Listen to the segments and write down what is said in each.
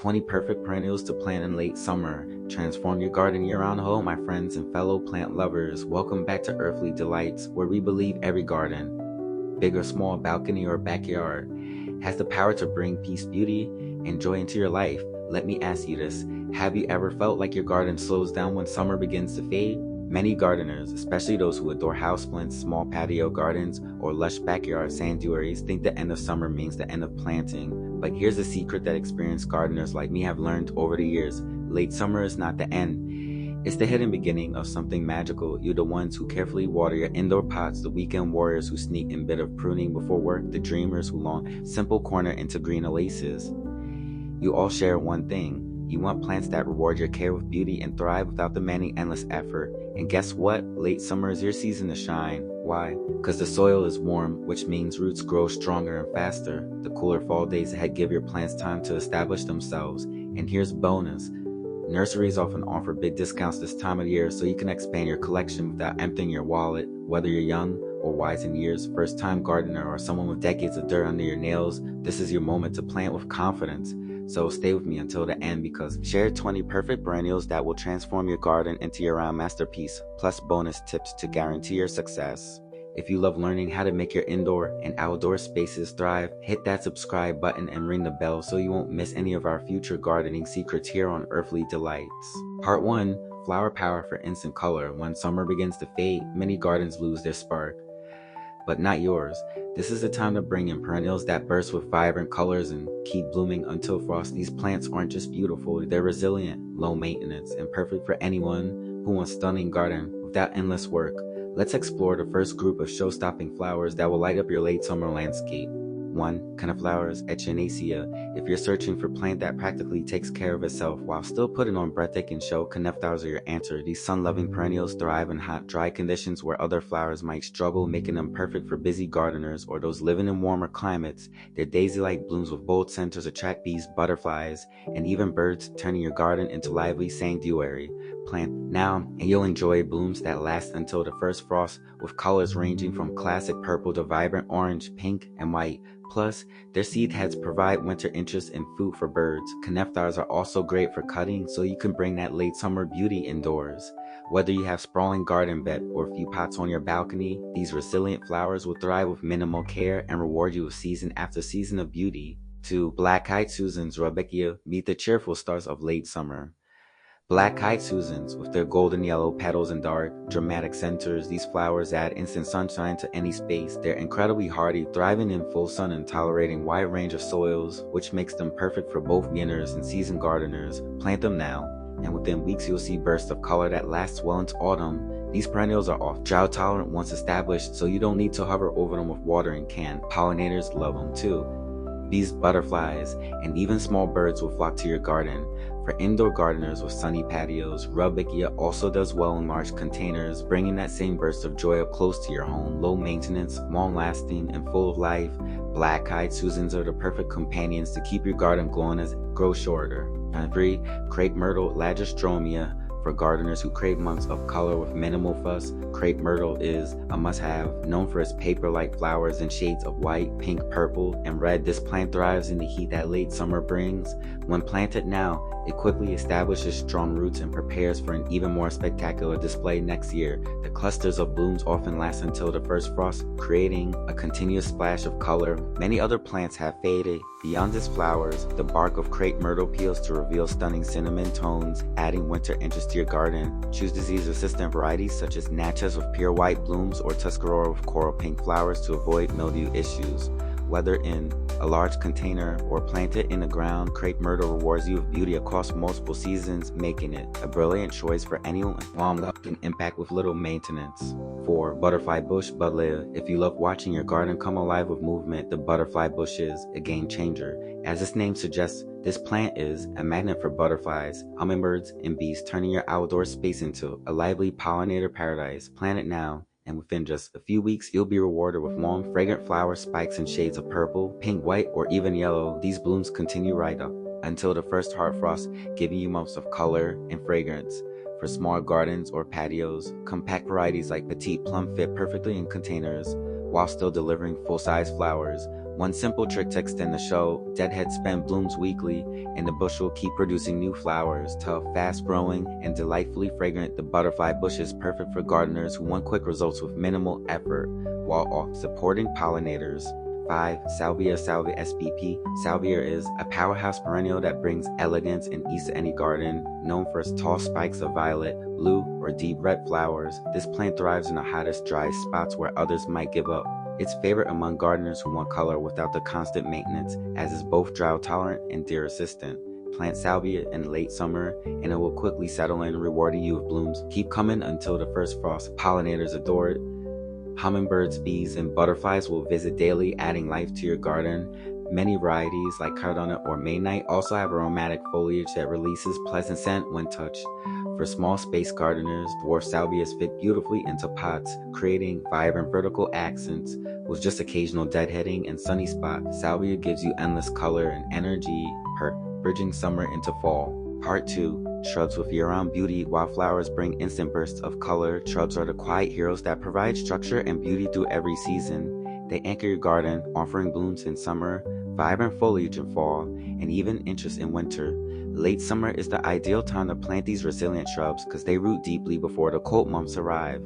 20 perfect perennials to plant in late summer. Transform your garden year-round home, my friends and fellow plant lovers. Welcome back to Earthly Delights, where we believe every garden, big or small, balcony or backyard, has the power to bring peace, beauty, and joy into your life. Let me ask you this. Have you ever felt like your garden slows down when summer begins to fade? Many gardeners, especially those who adore houseplants, small patio gardens, or lush backyard sanctuaries, think the end of summer means the end of planting. But here's a secret that experienced gardeners like me have learned over the years. Late summer is not the end. It's the hidden beginning of something magical. You're the ones who carefully water your indoor pots, the weekend warriors who sneak in bit of pruning before work, the dreamers who launch simple corner into green oases. You all share one thing. You want plants that reward your care with beauty and thrive without demanding endless effort. And guess what? Late summer is your season to shine. Why? Because the soil is warm, which means roots grow stronger and faster. The cooler fall days ahead give your plants time to establish themselves. And here's bonus. Nurseries often offer big discounts this time of year so you can expand your collection without emptying your wallet. Whether you're young or wise in years, first-time gardener, or someone with decades of dirt under your nails, this is your moment to plant with confidence. So stay with me until the end, because share 20 perfect perennials that will transform your garden into your own masterpiece, plus bonus tips to guarantee your success. If you love learning how to make your indoor and outdoor spaces thrive, hit that subscribe button and ring the bell so you won't miss any of our future gardening secrets here on Earthly Delights. Part 1. Flower power for instant color. When summer begins to fade, many gardens lose their spark. But not yours. This is the time to bring in perennials that burst with vibrant colors and keep blooming until frost. These plants aren't just beautiful, they're resilient, low maintenance, and perfect for anyone who wants a stunning garden without endless work. Let's explore the first group of show-stopping flowers that will light up your late summer landscape. 1. Coniflowers, Echinacea. If you're searching for a plant that practically takes care of itself while still putting on breathtaking show, coniflowers are your answer. These sun-loving perennials thrive in hot, dry conditions where other flowers might struggle, making them perfect for busy gardeners or those living in warmer climates. Their daisy-like blooms with bold centers attract bees, butterflies, and even birds, turning your garden into lively sanctuary. Plant now, and you'll enjoy blooms that last until the first frost, with colors ranging from classic purple to vibrant orange, pink, and white. Plus, their seed heads provide winter interest and food for birds. Coniflowers are also great for cutting, so you can bring that late summer beauty indoors. Whether you have sprawling garden bed or a few pots on your balcony, these resilient flowers will thrive with minimal care and reward you with season after season of beauty. 2. Black-eyed Susans, Rudbeckia. Meet the cheerful stars of late summer. Black-eyed Susans, with their golden yellow petals and dark, dramatic centers, these flowers add instant sunshine to any space. They're incredibly hardy, thriving in full sun and tolerating a wide range of soils, which makes them perfect for both beginners and seasoned gardeners. Plant them now, and within weeks you'll see bursts of color that lasts well into autumn. These perennials are off drought tolerant once established, so you don't need to hover over them with watering can. Pollinators love them too. Bees, butterflies, and even small birds will flock to your garden. For indoor gardeners with sunny patios, Rudbeckia also does well in large containers, bringing that same burst of joy up close to your home. Low maintenance, long-lasting, and full of life, Black-eyed Susans are the perfect companions to keep your garden glowing as it grows shorter. 3. Crepe myrtle, Lagestromia. For gardeners who crave months of color with minimal fuss, crepe myrtle is a must-have. Known for its paper-like flowers in shades of white, pink, purple, and red, this plant thrives in the heat that late summer brings. When planted now, it quickly establishes strong roots and prepares for an even more spectacular display next year. The clusters of blooms often last until the first frost, creating a continuous splash of color. Many other plants have faded. Beyond its flowers, the bark of crepe myrtle peels to reveal stunning cinnamon tones, adding winter interest to your garden. Choose disease-resistant varieties such as Natchez with pure white blooms or Tuscarora with coral pink flowers to avoid mildew issues. Whether in a large container or planted in the ground, crepe myrtle rewards you with beauty across multiple seasons, making it a brilliant choice for anyone warmed up and impact with little maintenance. 4. Butterfly bush, Buddleia. If you love watching your garden come alive with movement, the butterfly bush is a game changer. As its name suggests, this plant is a magnet for butterflies, hummingbirds, and bees, turning your outdoor space into a lively pollinator paradise. Plant it now, and within just a few weeks, you'll be rewarded with long, fragrant flower spikes in shades of purple, pink, white, or even yellow. These blooms continue right up until the first hard frost, giving you months of color and fragrance. For small gardens or patios, compact varieties like Petite Plum fit perfectly in containers, while still delivering full-size flowers. One simple trick to extend the show: deadhead spend blooms weekly, and the bush will keep producing new flowers. To fast-growing and delightfully fragrant, the butterfly bush is perfect for gardeners who want quick results with minimal effort, while supporting pollinators. 5. Salvia spp. Salvia is a powerhouse perennial that brings elegance and ease to any garden. Known for its tall spikes of violet, blue, or deep red flowers, this plant thrives in the hottest, driest spots where others might give up. It's favorite among gardeners who want color without the constant maintenance, as it's both drought-tolerant and deer-resistant. Plant salvia in late summer, and it will quickly settle in, rewarding you with blooms. Keep coming until the first frost. Pollinators adore it. Hummingbirds, bees, and butterflies will visit daily, adding life to your garden. Many varieties, like cardona or Maynight, also have aromatic foliage that releases pleasant scent when touched. For small space gardeners, dwarf salvias fit beautifully into pots, creating vibrant vertical accents. With just occasional deadheading and sunny spots, salvia gives you endless color and energy, bridging summer into fall. Part 2. Shrubs with year-round beauty. Wildflowers bring instant bursts of color. Shrubs are the quiet heroes that provide structure and beauty through every season. They anchor your garden, offering blooms in summer, vibrant foliage in fall, and even interest in winter. Late summer is the ideal time to plant these resilient shrubs because they root deeply before the cold months arrive.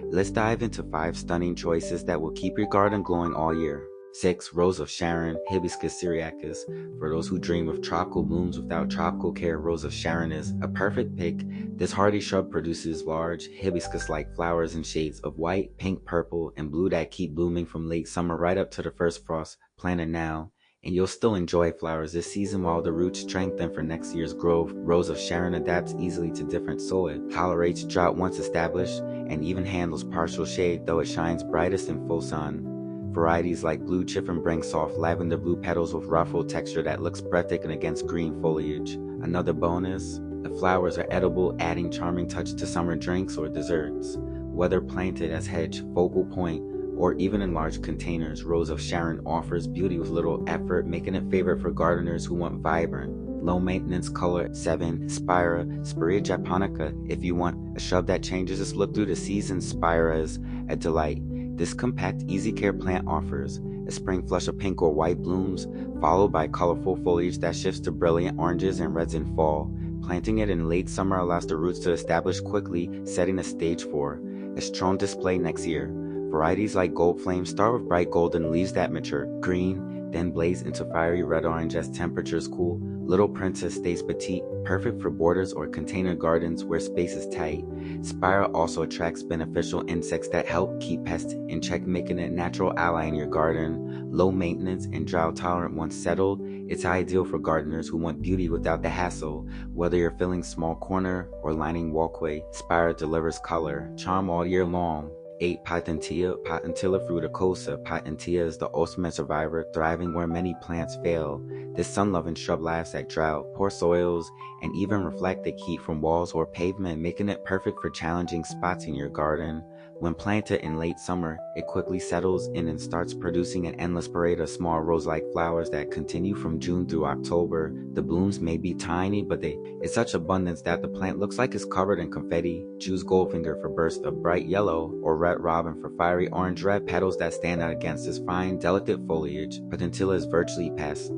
Let's dive into 5 stunning choices that will keep your garden glowing all year. 6. Rose of Sharon, Hibiscus syriacus. For those who dream of tropical blooms without tropical care, Rose of Sharon is a perfect pick. This hardy shrub produces large, hibiscus-like flowers in shades of white, pink, purple, and blue that keep blooming from late summer right up to the first frost. Plant it now, and you'll still enjoy flowers this season while the roots strengthen for next year's growth. Rose of Sharon adapts easily to different soil, tolerates drought once established, and even handles partial shade, though it shines brightest in full sun. Varieties like Blue Chiffon bring soft lavender blue petals with ruffled texture that looks breathtaking against green foliage. Another bonus, the flowers are edible, adding charming touch to summer drinks or desserts. Whether planted as hedge, focal point, or even in large containers, Rose of Sharon offers beauty with little effort, making it favorite for gardeners who want vibrant, low-maintenance color. 7. Spira japonica. If you want a shrub that changes its look through the seasons, Spira is a delight. This compact, easy-care plant offers a spring flush of pink or white blooms, followed by colorful foliage that shifts to brilliant oranges and reds in fall. Planting it in late summer allows the roots to establish quickly, setting the stage for a strong display next year. Varieties like Gold Flame start with bright golden leaves that mature green, then blaze into fiery red-orange as temperatures cool. Little Princess stays petite, perfect for borders or container gardens where space is tight. Spira also attracts beneficial insects that help keep pests in check, making it a natural ally in your garden. Low maintenance and drought tolerant once settled, it's ideal for gardeners who want beauty without the hassle. Whether you're filling small corner or lining walkway, Spira delivers color, charm all year long. 8. Potentilla fruticosa. Potentilla is the ultimate survivor, thriving where many plants fail. This sun-loving shrub laughs at drought, poor soils, and even reflected heat from walls or pavement, making it perfect for challenging spots in your garden. When planted in late summer, it quickly settles in and starts producing an endless parade of small rose-like flowers that continue from June through October. The blooms may be tiny, but it's such abundance that the plant looks like it's covered in confetti. Choose Goldfinger for bursts of bright yellow, or Red Robin for fiery orange-red petals that stand out against its fine, delicate foliage. Potentilla is virtually pest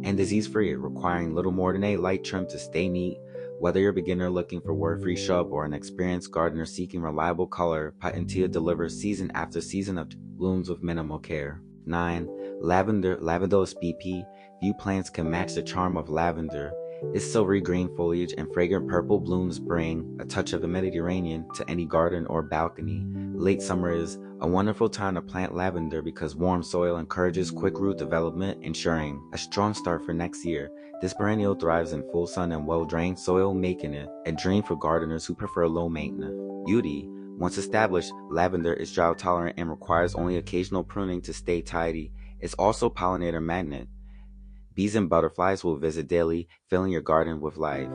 and disease-free, requiring little more than a light trim to stay neat. Whether you're a beginner looking for word-free shrub or an experienced gardener seeking reliable color, Potentilla delivers season after season of blooms with minimal care. 9. Lavender spp. Few plants can match the charm of lavender. Its silvery green foliage and fragrant purple blooms bring a touch of the Mediterranean to any garden or balcony. Late summer is a wonderful time to plant lavender because warm soil encourages quick root development, ensuring a strong start for next year. This perennial thrives in full sun and well-drained soil, making it a dream for gardeners who prefer low maintenance. Beauty. Once established, lavender is drought tolerant and requires only occasional pruning to stay tidy. It's also a pollinator magnet. Bees and butterflies will visit daily, filling your garden with life.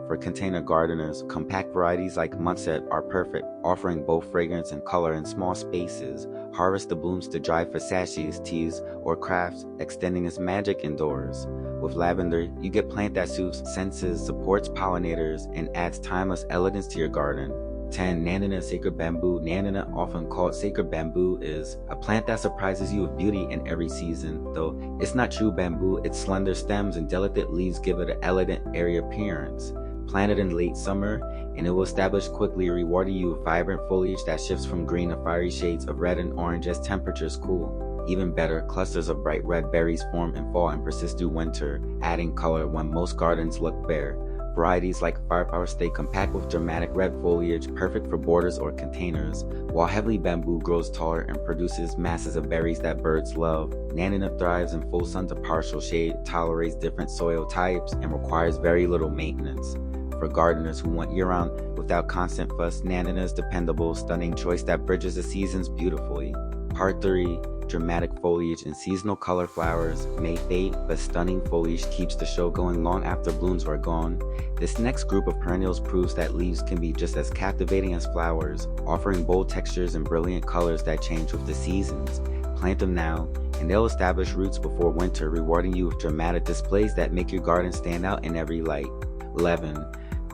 For container gardeners, compact varieties like Munset are perfect, offering both fragrance and color in small spaces. Harvest the blooms to dry for sachets, teas, or crafts, extending its magic indoors. With lavender, you get plant that soothes senses, supports pollinators, and adds timeless elegance to your garden. 10. Nanana Sacred Bamboo. Nanana, often called sacred bamboo, is a plant that surprises you with beauty in every season. Though it's not true bamboo, its slender stems and delicate leaves give it an elegant, airy appearance. Planted in late summer, and it will establish quickly, rewarding you with vibrant foliage that shifts from green to fiery shades of red and orange as temperatures cool. Even better, clusters of bright red berries form in fall and persist through winter, adding color when most gardens look bare. Varieties like Firepower stay compact with dramatic red foliage, perfect for borders or containers, while heavily bamboo grows taller and produces masses of berries that birds love. Nanana thrives in full sun to partial shade, tolerates different soil types, and requires very little maintenance. For gardeners who want year-round without constant fuss, Nanana is dependable, stunning choice that bridges the seasons beautifully. Part 3. Dramatic foliage and seasonal color flowers may fade, but stunning foliage keeps the show going long after blooms are gone. This next group of perennials proves that leaves can be just as captivating as flowers, offering bold textures and brilliant colors that change with the seasons. Plant them now, and they'll establish roots before winter, rewarding you with dramatic displays that make your garden stand out in every light. 11.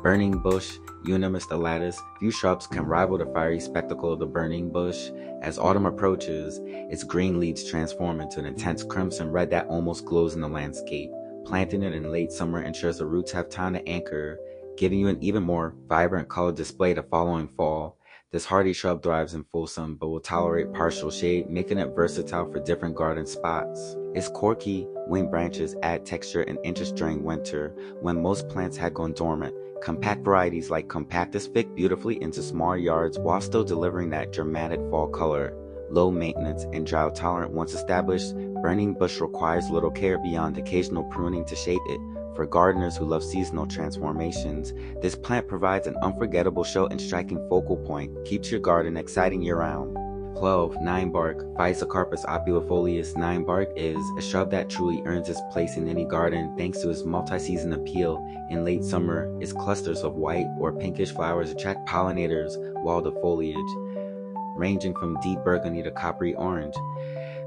Burning bush. Unanimous elatus. Few shrubs can rival the fiery spectacle of the burning bush. As autumn approaches, its green leaves transform into an intense crimson red that almost glows in the landscape. Planting it in late summer ensures the roots have time to anchor, giving you an even more vibrant color display the following fall. This hardy shrub thrives in full sun but will tolerate partial shade, making it versatile for different garden spots. Its corky, wing branches add texture and interest during winter, when most plants had gone dormant. Compact varieties like Compactus fit beautifully into small yards while still delivering that dramatic fall color. Low maintenance and drought tolerant once established, burning bush requires little care beyond occasional pruning to shape it. For gardeners who love seasonal transformations, this plant provides an unforgettable show and striking focal point, keeps your garden exciting year-round. 12. Ninebark. Physocarpus opulifolius. Ninebark is a shrub that truly earns its place in any garden thanks to its multi-season appeal. In late summer, its clusters of white or pinkish flowers attract pollinators, while the foliage, ranging from deep burgundy to coppery orange,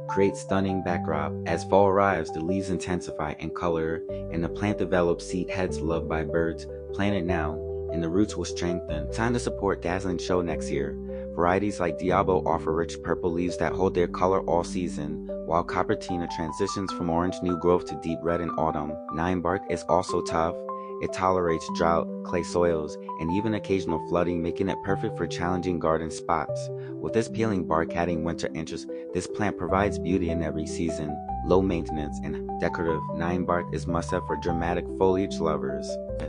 creates stunning backdrop. As fall arrives, the leaves intensify in color, and the plant develops seed heads loved by birds. Plant it now, and the roots will strengthen. Time to support dazzling show next year. Varieties like Diablo offer rich purple leaves that hold their color all season, while Copertina transitions from orange new growth to deep red in autumn. Ninebark is also tough. It tolerates drought, clay soils, and even occasional flooding, making it perfect for challenging garden spots. With its peeling bark adding winter interest, this plant provides beauty in every season. Low maintenance and decorative, ninebark is must-have for dramatic foliage lovers.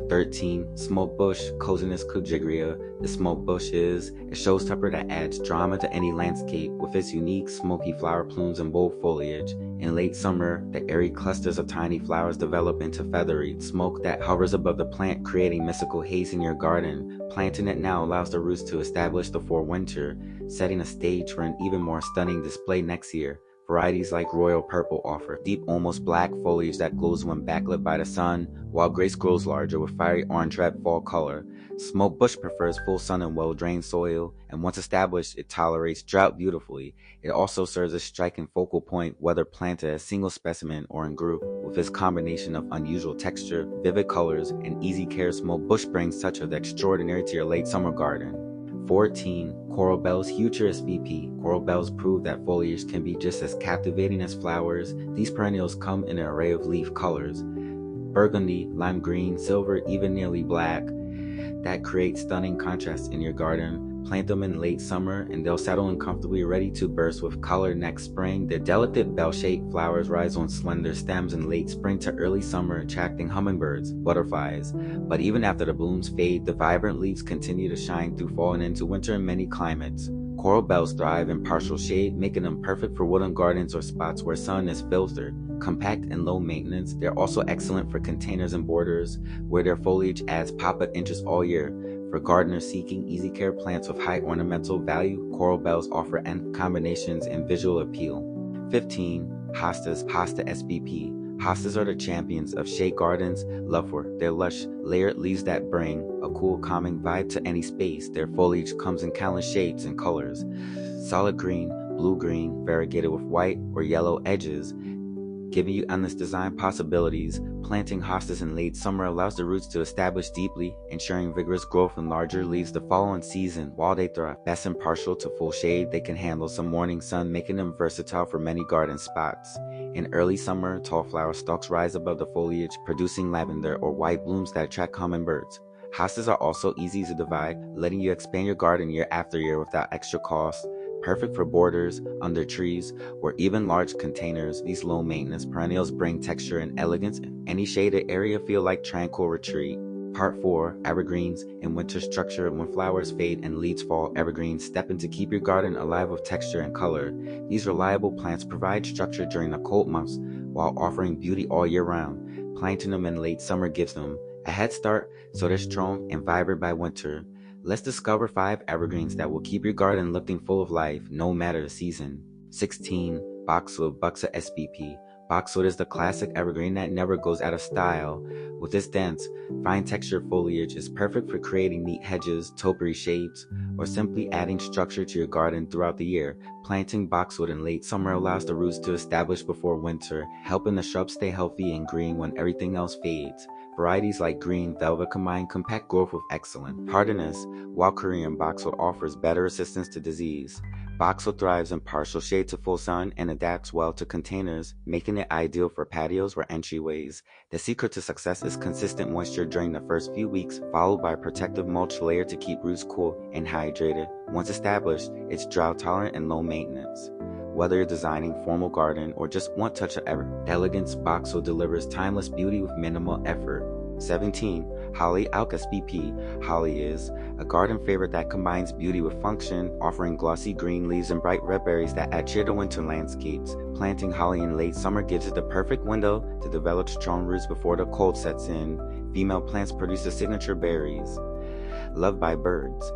13. Smoke bush, Cosinus cujigria. The smoke bush is a showstopper that adds drama to any landscape with its unique smoky flower plumes and bold foliage. In late summer, the airy clusters of tiny flowers develop into feathery smoke that hovers above the plant, creating mystical haze in your garden. Planting it now allows the roots to establish before winter, setting a stage for an even more stunning display next year. Varieties like Royal Purple offer deep, almost black foliage that glows when backlit by the sun, while Grace grows larger with fiery orange-red fall color. Smoke bush prefers full sun and well-drained soil, and once established, it tolerates drought beautifully. It also serves as a striking focal point, whether planted as single specimen or in group. With its combination of unusual texture, vivid colors, and easy care, smoke bush brings touch of the extraordinary to your late summer garden. 14. Coral bells, Huturus VP. Coral bells prove that foliage can be just as captivating as flowers. These perennials come in an array of leaf colors: burgundy, lime green, silver, even nearly black, that create stunning contrasts in your garden. Plant them in late summer and they'll settle in comfortably, ready to burst with color next spring. Their delicate bell-shaped flowers rise on slender stems in late spring to early summer, attracting hummingbirds, butterflies. But even after the blooms fade, the vibrant leaves continue to shine through fall and into winter in many climates. Coral bells thrive in partial shade, making them perfect for woodland gardens or spots where sun is filtered. Compact and low maintenance, they're also excellent for containers and borders, where their foliage adds pop-up interest all year. For gardeners seeking easy care plants with high ornamental value, coral bells offer combinations and visual appeal. 15. Hostas, Hosta SBP. Hostas are the champions of shade gardens, loved for their lush, layered leaves that bring a cool, calming vibe to any space. Their foliage comes in countless shades and colors: solid green, blue-green, variegated with white or yellow edges. giving you endless design possibilities. Planting hostas in late summer allows the roots to establish deeply, ensuring vigorous growth and larger leaves the following season while they thrive. Best and partial to full shade, they can handle some morning sun, making them versatile for many garden spots. In early summer, tall flower stalks rise above the foliage, producing lavender or white blooms that attract hummingbirds. Hostas are also easy to divide, letting you expand your garden year after year without extra cost. Perfect for borders, under trees, or even large containers, these low-maintenance perennials bring texture and elegance. Any shaded area feel like tranquil retreat. Part 4, Evergreens. In winter structure, when flowers fade and leaves fall, evergreens step in to keep your garden alive with texture and color. These reliable plants provide structure during the cold months while offering beauty all year round. Planting them in late summer gives them a head start, so they're strong and vibrant by winter. Let's discover 5 evergreens that will keep your garden looking full of life, no matter the season. 16. Boxwood Buxa SBP. Boxwood is the classic evergreen that never goes out of style. With its dense, fine textured foliage, it's perfect for creating neat hedges, topiary shapes, or simply adding structure to your garden throughout the year. Planting boxwood in late summer allows the roots to establish before winter, helping the shrub stay healthy and green when everything else fades. Varieties like green velvet combine compact growth with excellent hardiness, while Korean boxwood offers better resistance to disease. Boxwood thrives in partial shade to full sun and adapts well to containers, making it ideal for patios or entryways. The secret to success is consistent moisture during the first few weeks, followed by a protective mulch layer to keep roots cool and hydrated. Once established, it's drought tolerant and low maintenance. Whether you're designing a formal garden or just want touch of elegance, boxwood delivers timeless beauty with minimal effort. 17. Holly Alk SBP. Holly is a garden favorite that combines beauty with function, offering glossy green leaves and bright red berries that add cheer to winter landscapes. Planting holly in late summer gives it the perfect window to develop strong roots before the cold sets in. Female plants produce the signature berries, loved by birds,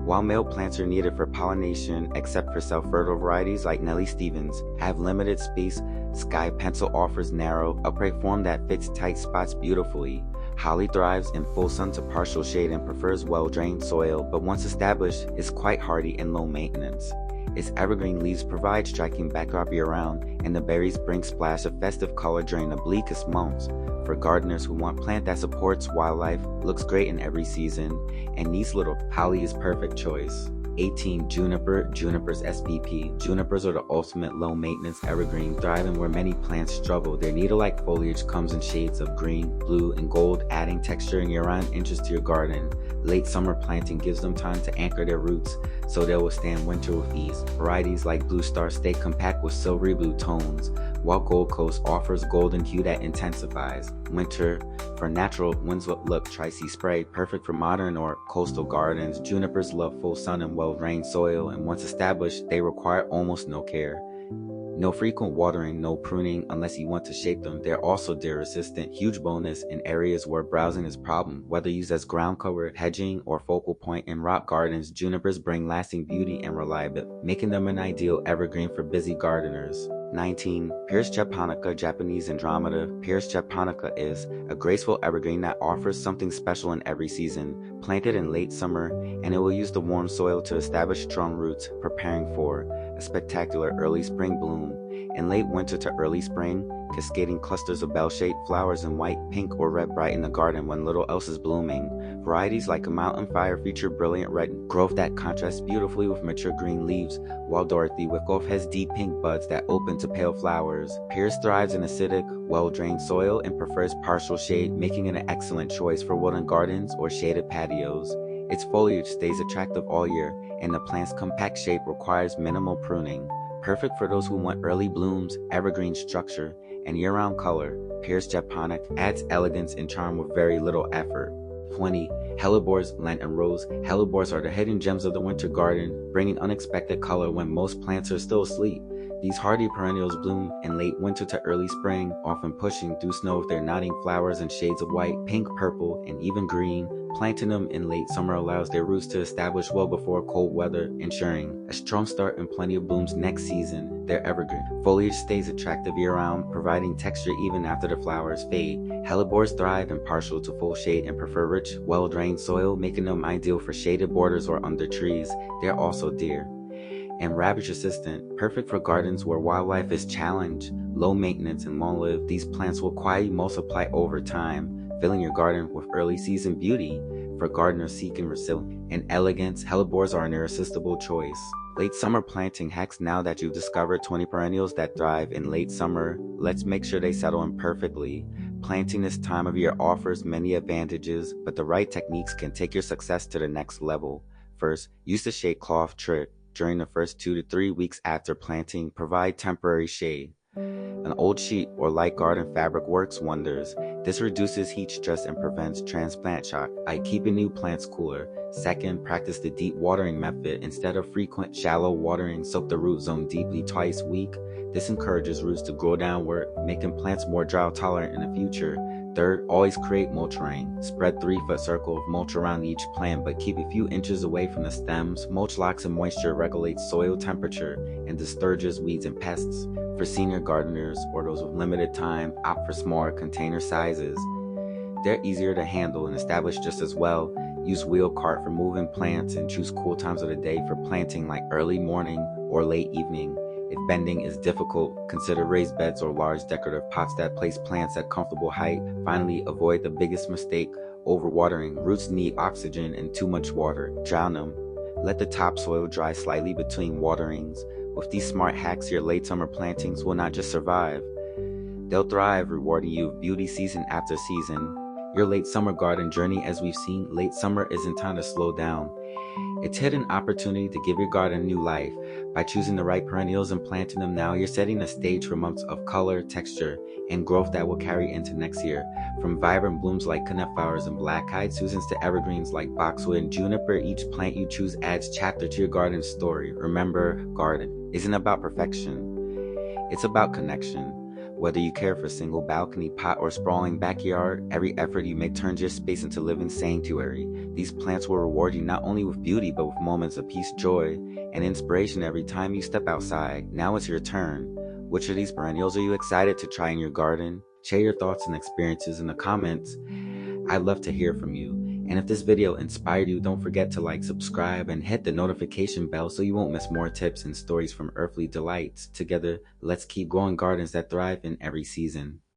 while male plants are needed for pollination, except for self-fertile varieties like Nellie Stevens. Have limited space, Sky Pencil offers narrow, upright form that fits tight spots beautifully. Holly thrives in full sun to partial shade and prefers well-drained soil, but once established, is quite hardy and low maintenance. Its evergreen leaves provide striking backdrop year-round, and the berries bring splash of festive color during the bleakest months. For gardeners who want plant that supports wildlife, looks great in every season, and needs little, holly is perfect choice. 18. Juniper. Junipers SBP. Junipers are the ultimate low-maintenance evergreen, thriving where many plants struggle. Their needle-like foliage comes in shades of green, blue, and gold, adding texture and year-round interest to your garden. Late summer planting gives them time to anchor their roots, so they'll withstand winter with ease. Varieties like Blue Star stay compact with silvery blue tones, while Gold Coast offers golden hue that intensifies. Winter. For natural Winslow look, Tri-C Spray, perfect for modern or coastal gardens. Junipers love full sun and well-drained soil, and once established, they require almost no care. No frequent watering, no pruning unless you want to shape them. They're also deer resistant, huge bonus in areas where browsing is a problem. Whether used as ground cover, hedging, or focal point in rock gardens, junipers bring lasting beauty and reliability, making them an ideal evergreen for busy gardeners. 19. Pierce japonica, Japanese Andromeda. Pierce japonica is a graceful evergreen that offers something special in every season. Planted in late summer, and it will use the warm soil to establish strong roots, preparing for a spectacular early spring bloom. In late winter to early spring, cascading clusters of bell-shaped flowers in white, pink, or red brighten the garden when little else is blooming. Varieties like a Mountain Fire feature brilliant red growth that contrasts beautifully with mature green leaves, while Dorothy Wickoff has deep pink buds that open to pale flowers. Pierce thrives in acidic, well-drained soil and prefers partial shade, making it an excellent choice for wooden gardens or shaded patios. Its foliage stays attractive all year, and the plant's compact shape requires minimal pruning. Perfect for those who want early blooms, evergreen structure, and year-round color. Pierce Japonic adds elegance and charm with very little effort. 20. Hellebores, Lent and Rose. Hellebores are the hidden gems of the winter garden, bringing unexpected color when most plants are still asleep. These hardy perennials bloom in late winter to early spring, often pushing through snow with their nodding flowers in shades of white, pink, purple, and even green. Planting them in late summer allows their roots to establish well before cold weather, ensuring a strong start and plenty of blooms next season. They're evergreen. Foliage stays attractive year-round, providing texture even after the flowers fade. Hellebores thrive in partial to full shade and prefer rich, well-drained soil, making them ideal for shaded borders or under trees. They're also deer And Ravage Assistant, perfect for gardens where wildlife is challenged, low maintenance, and long lived. These plants will quietly multiply over time, filling your garden with early season beauty. For gardeners seeking resilience and elegance, hellebores are an irresistible choice. Late summer planting hacks. Now that you've discovered 20 perennials that thrive in late summer, let's make sure they settle in perfectly. Planting this time of year offers many advantages, but the right techniques can take your success to the next level. First, use the shade cloth trick. During the first 2 to 3 weeks after planting, provide temporary shade. An old sheet or light garden fabric works wonders. This reduces heat stress and prevents transplant shock by keeping new plants cooler. Second, practice the deep watering method. Instead of frequent shallow watering, soak the root zone deeply twice a week. This encourages roots to grow downward, making plants more drought tolerant in the future. Third, always create mulch ring. Spread 3-foot circle of mulch around each plant, but keep a few inches away from the stems. Mulch locks in moisture, regulates soil temperature, and discourages weeds and pests. For senior gardeners or those with limited time, opt for smaller container sizes. They're easier to handle and establish just as well. Use wheel cart for moving plants and choose cool times of the day for planting like early morning or late evening. If bending is difficult, consider raised beds or large decorative pots that place plants at comfortable height. Finally, avoid the biggest mistake, overwatering. Roots need oxygen and too much water. Drown them. Let the topsoil dry slightly between waterings. With these smart hacks, your late summer plantings will not just survive, they'll thrive, rewarding you with beauty season after season. Your late summer garden journey. As we've seen, late summer isn't time to slow down. It's hidden opportunity to give your garden new life. By choosing the right perennials and planting them now, you're setting the stage for months of color, texture, and growth that will carry into next year. From vibrant blooms like coneflowers and black-eyed Susans to evergreens like boxwood and juniper, each plant you choose adds chapter to your garden's story. Remember, garden isn't about perfection. It's about connection. Whether you care for a single balcony pot or sprawling backyard, every effort you make turns your space into living sanctuary. These plants will reward you not only with beauty, but with moments of peace, joy, and inspiration every time you step outside. Now it's your turn. Which of these perennials are you excited to try in your garden? Share your thoughts and experiences in the comments. I'd love to hear from you. And if this video inspired you, don't forget to like, subscribe, and hit the notification bell so you won't miss more tips and stories from Earthly Delights. Together, let's keep growing gardens that thrive in every season.